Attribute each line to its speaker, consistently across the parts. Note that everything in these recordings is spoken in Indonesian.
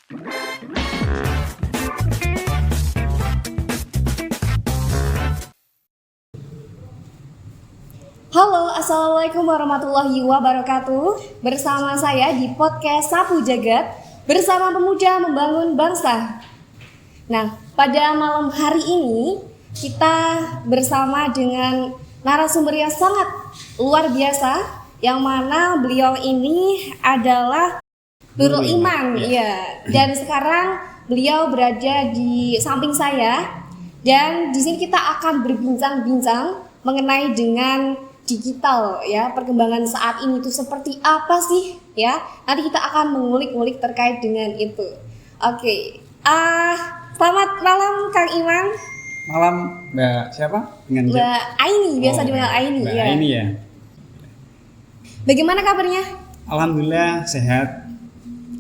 Speaker 1: Halo, Assalamualaikum warahmatullahi wabarakatuh. Bersama saya di podcast Sapu Jagat bersama pemuda membangun bangsa. Nah, pada malam hari ini kita bersama dengan narasumber yang sangat luar biasa, yang mana beliau ini adalah Nurul Iman, ya. Dan sekarang beliau berada di samping saya, dan di sini kita akan berbincang-bincang mengenai dengan digital, ya, perkembangan saat ini itu seperti apa sih, ya. Nanti kita akan mengulik-ngulik terkait dengan itu. Oke. Selamat malam Kang Iman.
Speaker 2: Malam Mbak siapa?
Speaker 1: Mbak Aini, biasa dipanggil Aini,
Speaker 2: Mbak
Speaker 1: ya.
Speaker 2: Aini ya.
Speaker 1: Bagaimana kabarnya?
Speaker 2: Alhamdulillah sehat.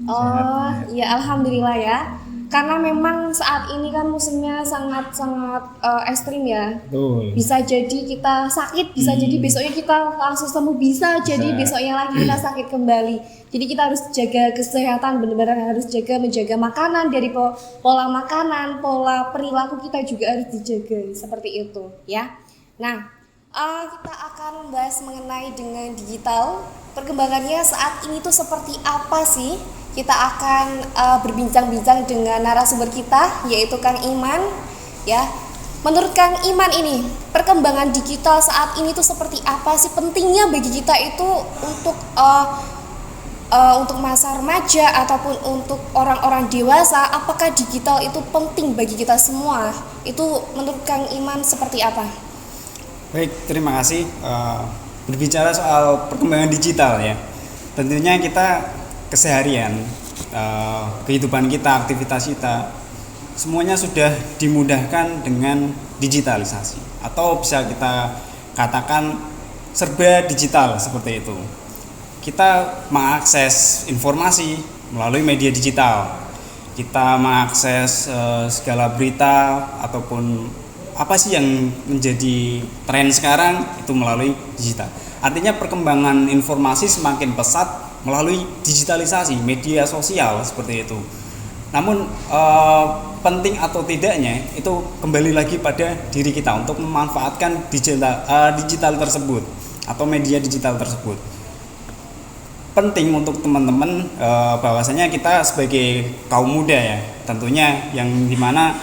Speaker 1: Oh, ya alhamdulillah ya. Karena memang saat ini kan musimnya sangat-sangat ekstrim ya.
Speaker 2: Betul.
Speaker 1: Bisa jadi kita sakit, bisa jadi besoknya kita langsung sembuh, bisa jadi besoknya lagi kita sakit kembali. Jadi kita harus jaga kesehatan, benar-benar harus menjaga makanan, dari pola makanan, pola perilaku kita juga harus dijaga, seperti itu ya. Nah, kita akan membahas mengenai dengan digital, perkembangannya saat ini tuh seperti apa sih? Kita akan berbincang-bincang dengan narasumber kita, yaitu Kang Iman, ya. Menurut Kang Iman ini, perkembangan digital saat ini tuh seperti apa sih? Pentingnya bagi kita itu untuk masa remaja ataupun untuk orang-orang dewasa, apakah digital itu penting bagi kita semua? Itu menurut Kang Iman seperti apa?
Speaker 2: Baik, terima kasih. Berbicara soal perkembangan digital ya, tentunya kita keseharian, kehidupan kita, aktivitas kita, semuanya sudah dimudahkan dengan digitalisasi, atau bisa kita katakan serba digital seperti itu. Kita mengakses informasi melalui media digital, kita mengakses segala berita ataupun apa sih yang menjadi tren sekarang itu melalui digital. Artinya perkembangan informasi semakin pesat melalui digitalisasi media sosial seperti itu. Namun penting atau tidaknya itu kembali lagi pada diri kita untuk memanfaatkan digital tersebut atau media digital tersebut. Penting untuk teman-teman bahwasanya kita sebagai kaum muda ya, tentunya yang dimana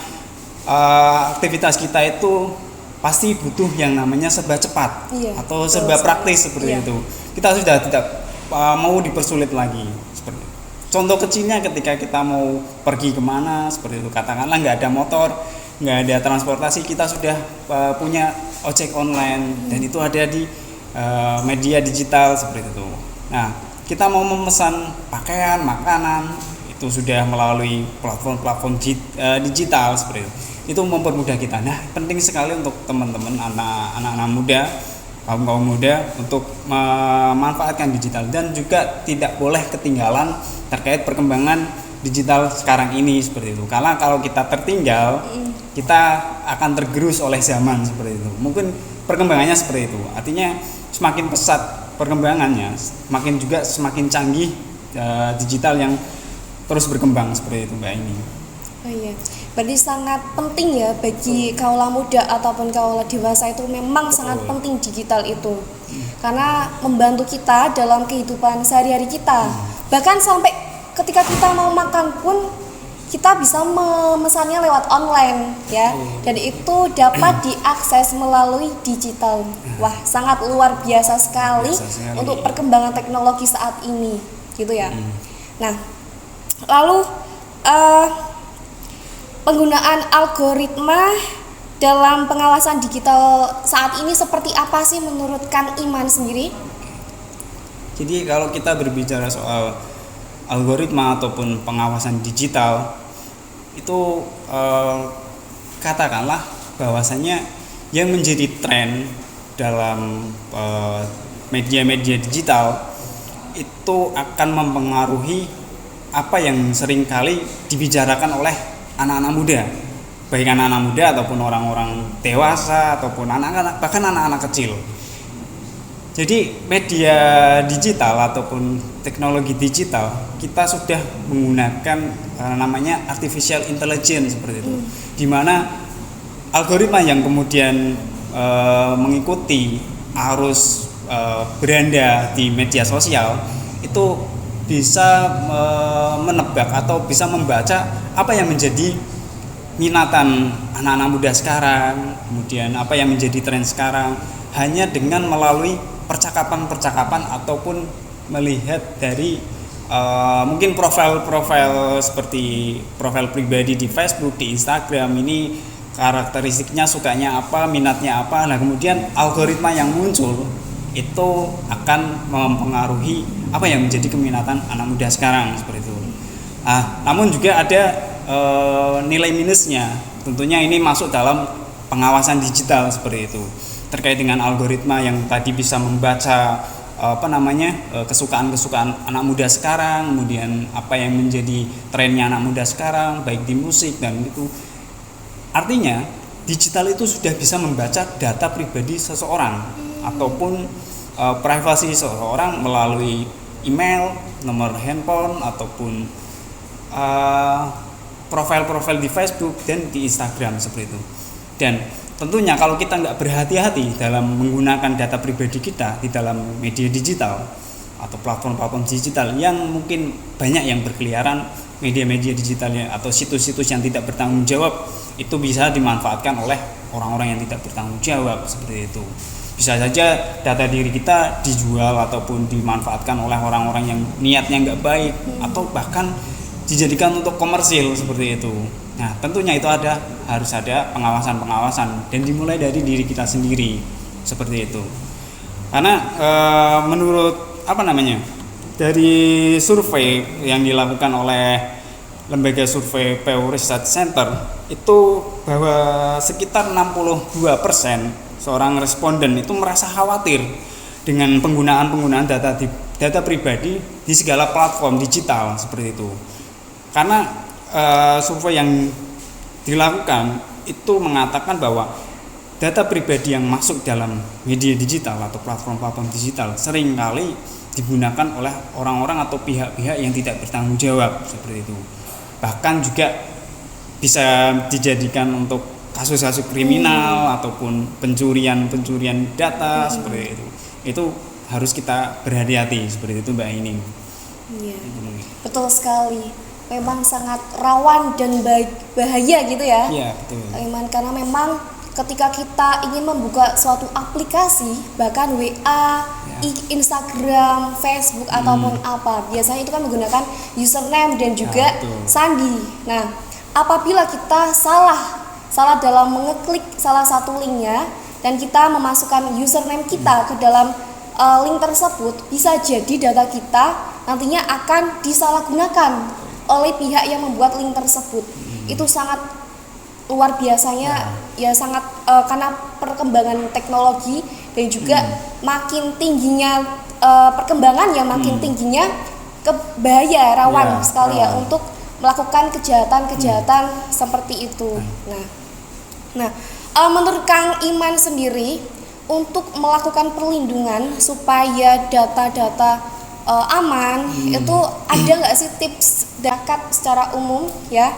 Speaker 2: aktivitas kita itu pasti butuh yang namanya serba cepat, atau serba praktis seperti itu. Kita sudah tidak mau dipersulit lagi seperti itu. Contoh kecilnya ketika kita mau pergi kemana seperti itu, katakanlah nggak ada motor, nggak ada transportasi, kita sudah punya ojek online dan itu ada di media digital seperti itu. Nah, kita mau memesan pakaian, makanan, itu sudah melalui platform digital seperti itu. Itu mempermudah kita. Nah, penting sekali untuk teman-teman anak-anak muda, kaum muda untuk memanfaatkan digital, dan juga tidak boleh ketinggalan terkait perkembangan digital sekarang ini seperti itu. Karena kalau kita tertinggal, kita akan tergerus oleh zaman seperti itu. Mungkin perkembangannya seperti itu. Artinya semakin pesat perkembangannya, semakin canggih digital yang terus berkembang seperti itu, Mbak ini.
Speaker 1: Oh iya, berarti sangat penting ya bagi kaula muda ataupun kaula dewasa itu memang sangat penting digital itu, karena membantu kita dalam kehidupan sehari-hari kita. Bahkan sampai ketika kita mau makan pun kita bisa memesannya lewat online ya, dan itu dapat diakses melalui digital. Wah, sangat luar biasa sekali untuk perkembangan teknologi saat ini, gitu ya. Nah, lalu penggunaan algoritma dalam pengawasan digital saat ini seperti apa sih menurut Kang Iman sendiri?
Speaker 2: Jadi kalau kita berbicara soal algoritma ataupun pengawasan digital itu katakanlah bahwasanya yang menjadi tren dalam media-media digital itu akan mempengaruhi apa yang seringkali dibicarakan oleh anak-anak muda, baik anak-anak muda ataupun orang-orang dewasa ataupun anak-anak, bahkan anak-anak kecil. Jadi media digital ataupun teknologi digital kita sudah menggunakan namanya artificial intelligence seperti itu, di mana algoritma yang kemudian mengikuti arus beranda di media sosial itu bisa menebak atau bisa membaca apa yang menjadi minatan anak-anak muda sekarang, kemudian apa yang menjadi tren sekarang, hanya dengan melalui percakapan-percakapan ataupun melihat dari mungkin profil-profil seperti profil pribadi di Facebook, di Instagram, ini karakteristiknya sukanya apa, minatnya apa. Nah kemudian algoritma yang muncul itu akan mempengaruhi apa yang menjadi keminatan anak muda sekarang seperti itu. Namun juga ada nilai minusnya. Tentunya ini masuk dalam pengawasan digital seperti itu. Terkait dengan algoritma yang tadi bisa membaca kesukaan-kesukaan anak muda sekarang, kemudian apa yang menjadi trennya anak muda sekarang, baik di musik dan itu. Artinya digital itu sudah bisa membaca data pribadi seseorang ataupun privasi seseorang melalui email, nomor handphone ataupun profil-profil di Facebook dan di Instagram seperti itu. Dan tentunya kalau kita nggak berhati-hati dalam menggunakan data pribadi kita di dalam media digital atau platform-platform digital yang mungkin banyak yang berkeliaran, media-media digitalnya atau situs-situs yang tidak bertanggung jawab, itu bisa dimanfaatkan oleh orang-orang yang tidak bertanggung jawab seperti itu. Bisa saja data diri kita dijual ataupun dimanfaatkan oleh orang-orang yang niatnya nggak baik atau bahkan dijadikan untuk komersil seperti itu. Nah, tentunya itu harus ada pengawasan dan dimulai dari diri kita sendiri seperti itu. Karena menurut dari survei yang dilakukan oleh lembaga survei Pew Research Center itu bahwa sekitar 62% seorang responden itu merasa khawatir dengan penggunaan data pribadi di segala platform digital seperti itu. Karena survei yang dilakukan itu mengatakan bahwa data pribadi yang masuk dalam media digital atau platform-platform digital seringkali digunakan oleh orang-orang atau pihak-pihak yang tidak bertanggung jawab seperti itu. Bahkan juga bisa dijadikan untuk kasus-kasus kriminal ataupun pencurian data seperti itu. Itu harus kita berhati-hati seperti itu Mbak Ining.
Speaker 1: Iya. Betul sekali. Memang sangat rawan dan bahaya gitu ya.
Speaker 2: Iya, betul.
Speaker 1: Karena memang ketika kita ingin membuka suatu aplikasi, bahkan WA, Instagram, Facebook ataupun apa, biasanya itu kan menggunakan username dan juga sandi. Nah, apabila kita salah dalam mengeklik salah satu linknya dan kita memasukkan username kita ke dalam link tersebut, bisa jadi data kita nantinya akan disalahgunakan oleh pihak yang membuat link tersebut. Itu sangat luar biasanya ya sangat karena perkembangan teknologi dan juga makin tingginya perkembangan yang makin tingginya bahaya rawan sekali ya untuk melakukan kejahatan seperti itu. Nah, menurut Kang Iman sendiri untuk melakukan perlindungan supaya data-data aman, itu ada nggak sih tips zakat secara umum ya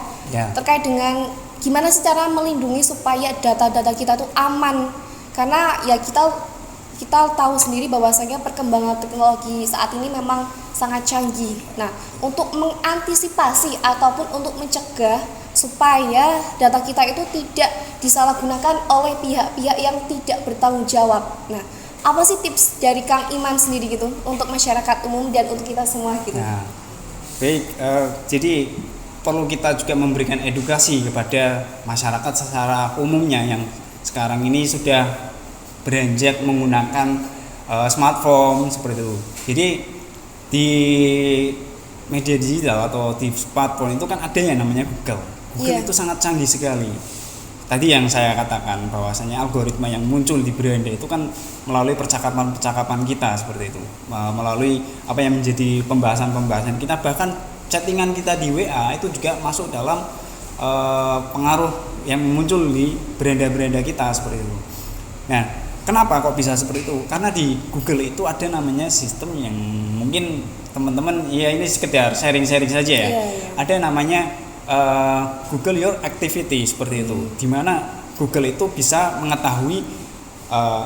Speaker 1: terkait dengan gimana sih cara melindungi supaya data-data kita tuh aman? Karena ya kita tahu sendiri bahwasanya perkembangan teknologi saat ini memang sangat canggih. Nah, untuk mengantisipasi ataupun untuk mencegah supaya data kita itu tidak disalahgunakan oleh pihak-pihak yang tidak bertanggung jawab. Nah, apa sih tips dari Kang Iman sendiri gitu untuk masyarakat umum dan untuk kita semua gitu?
Speaker 2: Nah, baik, jadi perlu kita juga memberikan edukasi kepada masyarakat secara umumnya yang sekarang ini sudah beranjak menggunakan smartphone seperti itu. Jadi di media digital atau di smartphone itu kan ada yang namanya Google. Google itu sangat canggih sekali. Tadi yang saya katakan bahwasanya algoritma yang muncul di beranda itu kan melalui percakapan kita seperti itu, melalui apa yang menjadi pembahasan kita, bahkan chattingan kita di WA itu juga masuk dalam pengaruh yang muncul di beranda-beranda kita seperti itu. Nah, Kenapa kok bisa seperti itu? Karena di Google itu ada namanya sistem yang mungkin teman-teman ya ini sekedar sharing-sharing saja ya. Ada namanya Google Your Activity seperti itu. Di mana Google itu bisa mengetahui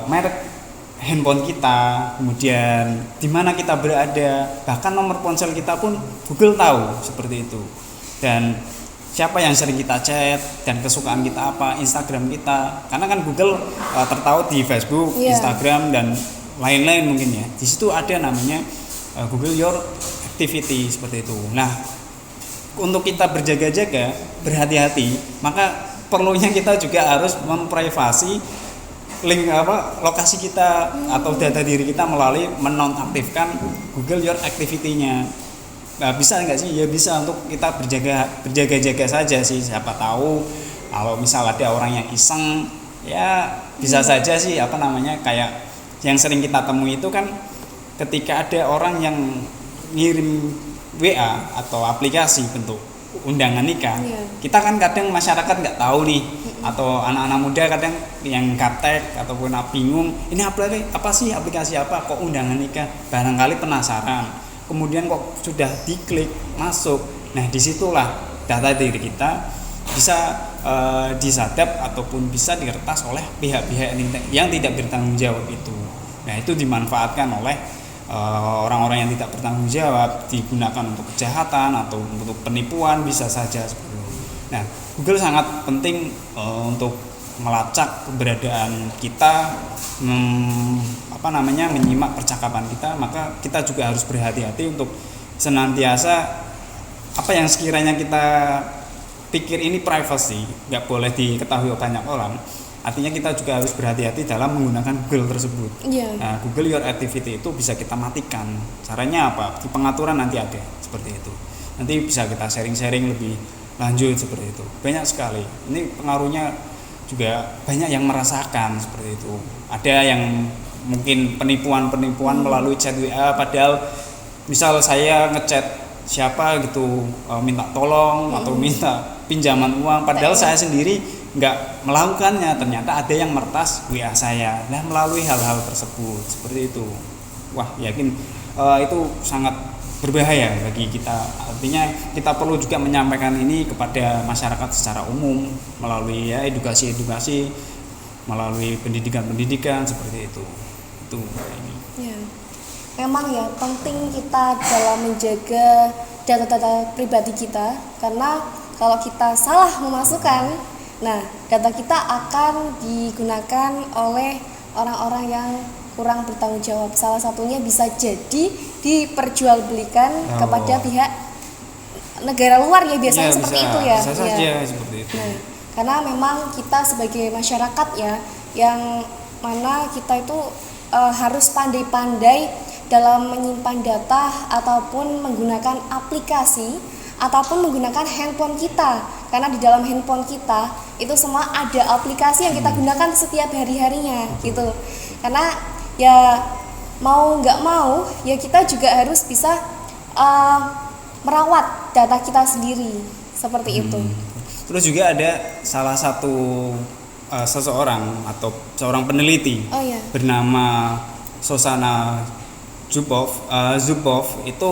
Speaker 2: merek handphone kita, kemudian di mana kita berada, bahkan nomor ponsel kita pun Google tahu seperti itu. Dan siapa yang sering kita chat dan kesukaan kita apa, Instagram kita, karena kan Google tertaut di Facebook, Instagram dan lain-lain mungkin ya. Di situ ada namanya Google Your Activity seperti itu. Nah, untuk kita berjaga-jaga, berhati-hati, maka perlunya kita juga harus memprivasi link lokasi kita atau data diri kita melalui menonaktifkan Google Your Activity-nya. Nah, bisa nggak sih? Ya bisa, untuk kita berjaga-jaga saja sih. Siapa tahu kalau misal ada orang yang iseng, ya bisa saja sih kayak yang sering kita temui itu kan ketika ada orang yang ngirim WA atau aplikasi bentuk undangan nikah, kita kan kadang masyarakat nggak tahu nih, atau anak-anak muda kadang yang gaptek ataupun bingung, ini apa sih aplikasi apa, kok undangan nikah, barangkali penasaran. Kemudian kok sudah diklik masuk, nah disitulah data diri kita bisa disadap ataupun bisa diretas oleh pihak-pihak yang tidak bertanggung jawab itu. Nah itu dimanfaatkan oleh orang-orang yang tidak bertanggung jawab, digunakan untuk kejahatan atau untuk penipuan, bisa saja seperti itu. Nah Google sangat penting untuk melacak keberadaan kita, menyimak percakapan kita. Maka kita juga harus berhati-hati untuk senantiasa apa yang sekiranya kita pikir ini privacy, nggak boleh diketahui banyak orang. Artinya kita juga harus berhati-hati dalam menggunakan Google tersebut. Nah, Google Your Activity itu bisa kita matikan. Caranya apa? Di pengaturan nanti ada seperti itu. Nanti bisa kita sharing-sharing lebih lanjut seperti itu. Banyak sekali. Ini pengaruhnya juga banyak yang merasakan seperti itu. Ada yang mungkin penipuan melalui chat WA, padahal misal saya ngechat siapa gitu, minta tolong atau minta pinjaman uang, padahal saya sendiri nggak melakukannya, ternyata ada yang meretas WA saya. Nah melalui hal-hal tersebut seperti itu, wah yakin itu sangat berbahaya bagi kita. Artinya kita perlu juga menyampaikan ini kepada masyarakat secara umum melalui edukasi, melalui pendidikan seperti itu ini.
Speaker 1: Ya, memang ya penting kita dalam menjaga data-data pribadi kita, karena kalau kita salah memasukkan, nah data kita akan digunakan oleh orang-orang yang kurang bertanggung jawab. Salah satunya bisa jadi diperjualbelikan kepada pihak negara luar ya, biasanya seperti itu ya.
Speaker 2: Bisa saja seperti itu.
Speaker 1: Nah, karena memang kita sebagai masyarakat ya, yang mana kita itu harus pandai-pandai dalam menyimpan data ataupun menggunakan aplikasi ataupun menggunakan handphone kita, karena di dalam handphone kita itu semua ada aplikasi yang kita gunakan setiap hari-harinya gitu. Karena ya mau nggak mau ya kita juga harus bisa merawat data kita sendiri seperti itu.
Speaker 2: Terus juga ada salah satu seseorang atau seorang peneliti bernama Shoshana Zuboff itu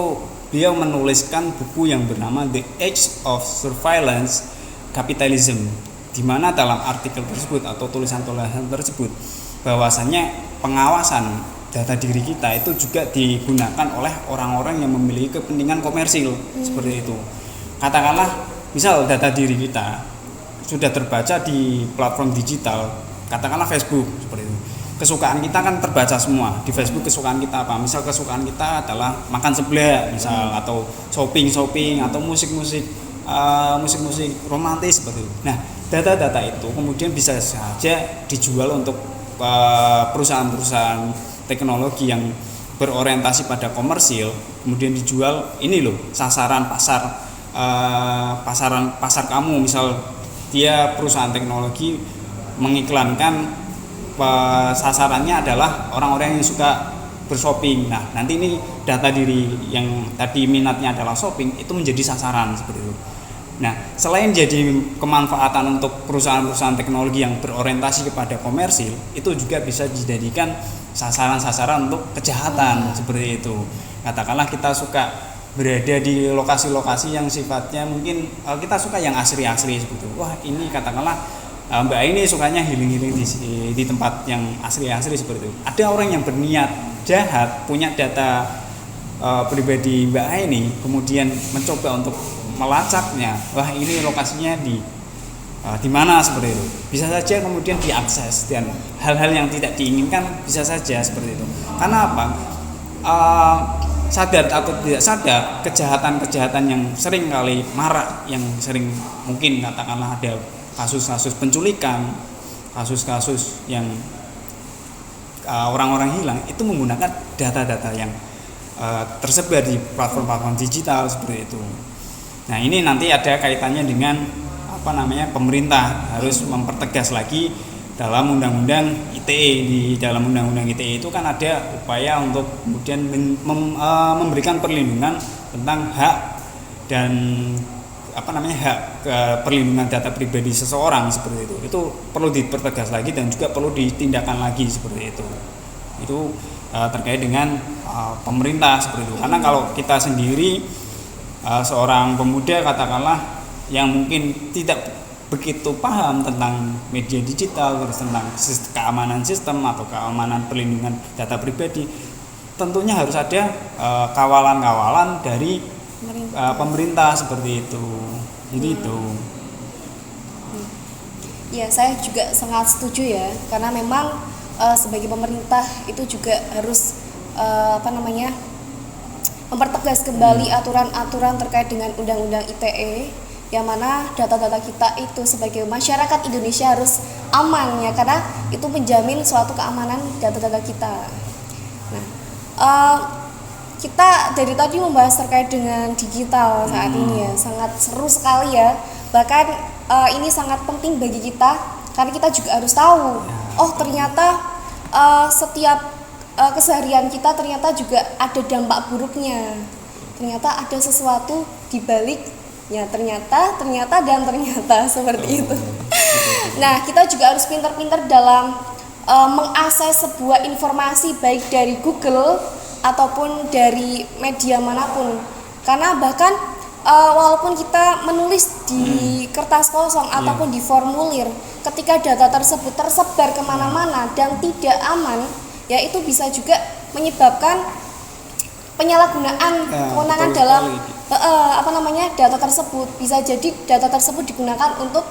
Speaker 2: beliau menuliskan buku yang bernama The Age of Surveillance Capitalism, di mana dalam artikel tersebut atau tulisan-tulisan tersebut bahwasannya pengawasan data diri kita itu juga digunakan oleh orang-orang yang memiliki kepentingan komersil seperti itu. Katakanlah misal data diri kita sudah terbaca di platform digital, katakanlah Facebook seperti itu. Kesukaan kita kan terbaca semua di Facebook. Kesukaan kita apa? Misal kesukaan kita adalah makan seblak misal, atau shopping atau musik romantis seperti itu. Nah, data-data itu kemudian bisa saja dijual untuk perusahaan-perusahaan teknologi yang berorientasi pada komersil, kemudian dijual ini loh sasaran pasar kamu. Misal dia perusahaan teknologi mengiklankan sasarannya adalah orang-orang yang suka bershopping. Nah, nanti ini data diri yang tadi minatnya adalah shopping itu menjadi sasaran seperti itu. Nah, selain jadi kemanfaatan untuk perusahaan-perusahaan teknologi yang berorientasi kepada komersil, itu juga bisa dijadikan sasaran-sasaran untuk kejahatan seperti itu. Katakanlah kita suka berada di lokasi-lokasi yang sifatnya mungkin kita suka yang asri-asri seperti itu. Wah, ini katakanlah Mbak ini sukanya healing-healing di tempat yang asri-asri seperti itu. Ada orang yang berniat jahat, punya data pribadi Mbak ini, kemudian mencoba untuk melacaknya. Wah, ini lokasinya di mana seperti itu. Bisa saja kemudian diakses dan hal-hal yang tidak diinginkan bisa saja seperti itu. Karena apa? Sadar atau tidak sadar, kejahatan-kejahatan yang sering kali marak, yang sering mungkin katakanlah ada kasus-kasus penculikan, kasus-kasus yang orang-orang hilang, itu menggunakan data-data yang tersebar di platform-platform digital seperti itu. Nah, ini nanti ada kaitannya dengan pemerintah harus mempertegas lagi dalam undang-undang ITE. Di dalam undang-undang ITE itu kan ada upaya untuk kemudian memberikan perlindungan tentang hak dan hak perlindungan data pribadi seseorang seperti itu. Itu perlu dipertegas lagi dan juga perlu ditindakan lagi seperti itu. Itu terkait dengan pemerintah seperti itu. Karena kalau kita sendiri seorang pemuda katakanlah yang mungkin tidak begitu paham tentang media digital, terus tentang keamanan sistem atau keamanan perlindungan data pribadi, tentunya harus ada kawalan-kawalan dari pemerintah seperti itu. Jadi itu.
Speaker 1: Ya, saya juga sangat setuju ya, karena memang sebagai pemerintah itu juga harus mempertegas kembali aturan-aturan terkait dengan undang-undang ITE, yang mana data-data kita itu sebagai masyarakat Indonesia harus aman ya, karena itu menjamin suatu keamanan data-data kita. Nah, kita dari tadi membahas terkait dengan digital saat ini ya, sangat seru sekali ya. Bahkan ini sangat penting bagi kita karena kita juga harus tahu, oh ternyata setiap keseharian kita ternyata juga ada dampak buruknya. Ternyata ada sesuatu di baliknya, ternyata seperti itu. Nah, kita juga harus pintar-pintar dalam mengakses sebuah informasi baik dari Google ataupun dari media manapun. Karena bahkan walaupun kita menulis di kertas kosong ataupun di formulir, ketika data tersebut tersebar kemana-mana dan tidak aman, ya itu bisa juga menyebabkan penyalahgunaan kewenangan dalam data tersebut. Bisa jadi data tersebut digunakan untuk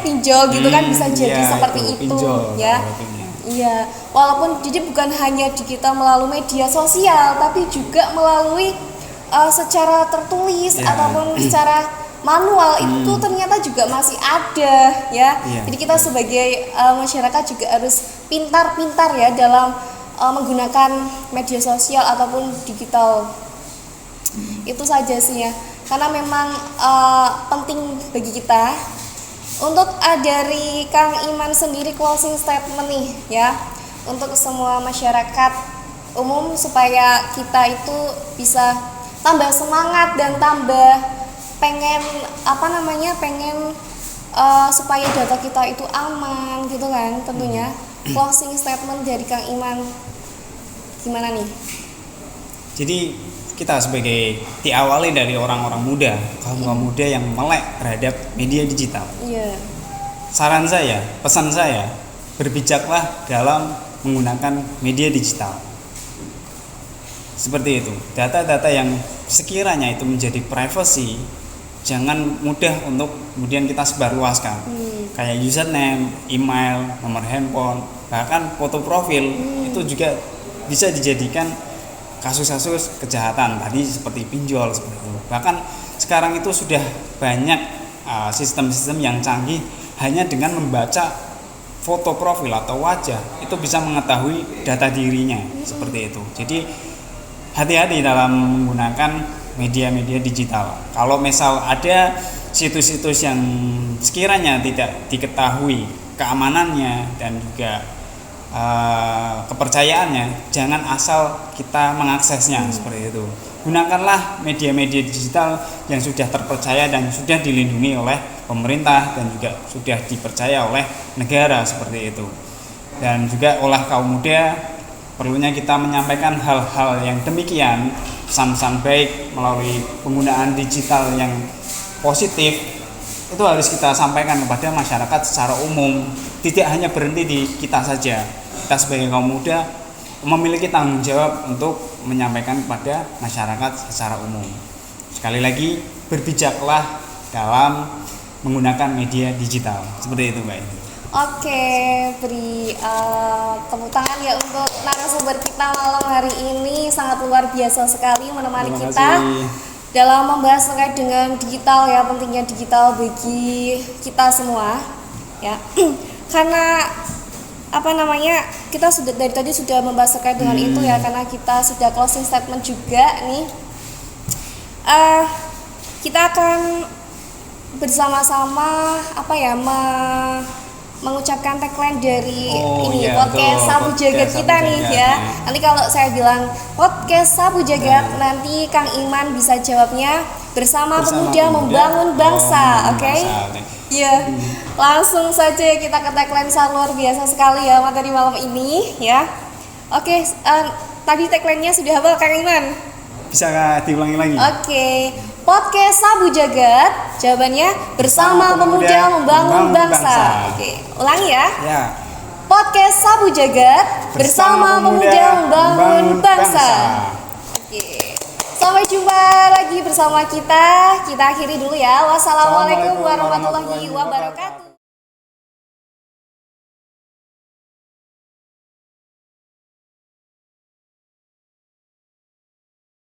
Speaker 1: pinjol gitu kan, bisa jadi seperti itu ya. Iya, walaupun jadi bukan hanya di kita melalui media sosial, tapi juga melalui secara tertulis ataupun secara manual itu ternyata juga masih ada ya. Jadi kita sebagai masyarakat juga harus pintar-pintar ya dalam menggunakan media sosial ataupun digital. Itu saja sih ya, karena memang penting bagi kita. Untuk dari Kang Iman sendiri closing statement nih ya, untuk semua masyarakat umum supaya kita itu bisa tambah semangat dan tambah pengen supaya data kita itu aman gitu kan tentunya. Closing statement dari Kang Iman gimana nih?
Speaker 2: Jadi kita sebagai diawali dari orang-orang muda, kaum muda yang melek terhadap media digital.
Speaker 1: Iya.
Speaker 2: Saran saya, pesan saya, berbijaklah dalam menggunakan media digital. Seperti itu. Data-data yang sekiranya itu menjadi privacy, jangan mudah untuk kemudian kita sebarluaskan. Kayak username, email, nomor handphone, bahkan foto profil itu juga bisa dijadikan kasus-kasus kejahatan tadi seperti pinjol seperti itu. Bahkan sekarang itu sudah banyak sistem-sistem yang canggih, hanya dengan membaca foto profil atau wajah itu bisa mengetahui data dirinya seperti itu. Jadi hati-hati dalam menggunakan media-media digital. Kalau misal ada situs-situs yang sekiranya tidak diketahui keamanannya dan juga kepercayaannya, jangan asal kita mengaksesnya seperti itu. gunakanlah media-media digital yang sudah terpercaya dan sudah dilindungi oleh pemerintah dan juga sudah dipercaya oleh negara seperti itu. Dan juga oleh kaum muda perlunya kita menyampaikan hal-hal yang demikian, pesan-pesan baik melalui penggunaan digital yang positif itu harus kita sampaikan kepada masyarakat secara umum, tidak hanya berhenti di kita saja. Kita sebagai kaum muda memiliki tanggung jawab untuk menyampaikan kepada masyarakat secara umum. Sekali lagi, berbijaklah dalam menggunakan media digital. Seperti itu, Mbak.
Speaker 1: Oke, beri tepuk tangan ya untuk narasumber kita malam hari ini, sangat luar biasa sekali menemani kita dalam membahas terkait dengan digital ya, pentingnya digital bagi kita semua ya. Karena kita sudah dari tadi sudah membahas terkait dengan itu ya, karena kita sudah closing statement juga nih. Kita akan bersama-sama mengucapkan tagline dari podcast Sapu Jagat kita nih ya. Nanti kalau saya bilang podcast Sapu Jagat, nanti Kang Iman bisa jawabnya bersama pemuda membangun bangsa, oke? Iya, langsung saja kita ke tagline luar biasa sekali ya materi malam ini ya. Oke, tadi tagline-nya sudah apa Kang Iman?
Speaker 2: Bisa diulangi lagi?
Speaker 1: Oke, podcast Sapu Jagat, jawabannya bersama pemuda membangun bangsa. Oke, ulangi ya.
Speaker 2: Ya.
Speaker 1: Podcast Sapu Jagat, bersama pemuda membangun bangsa. Oke. Sampai jumpa lagi bersama kita. Kita akhiri dulu ya. Wassalamualaikum warahmatullahi wabarakatuh.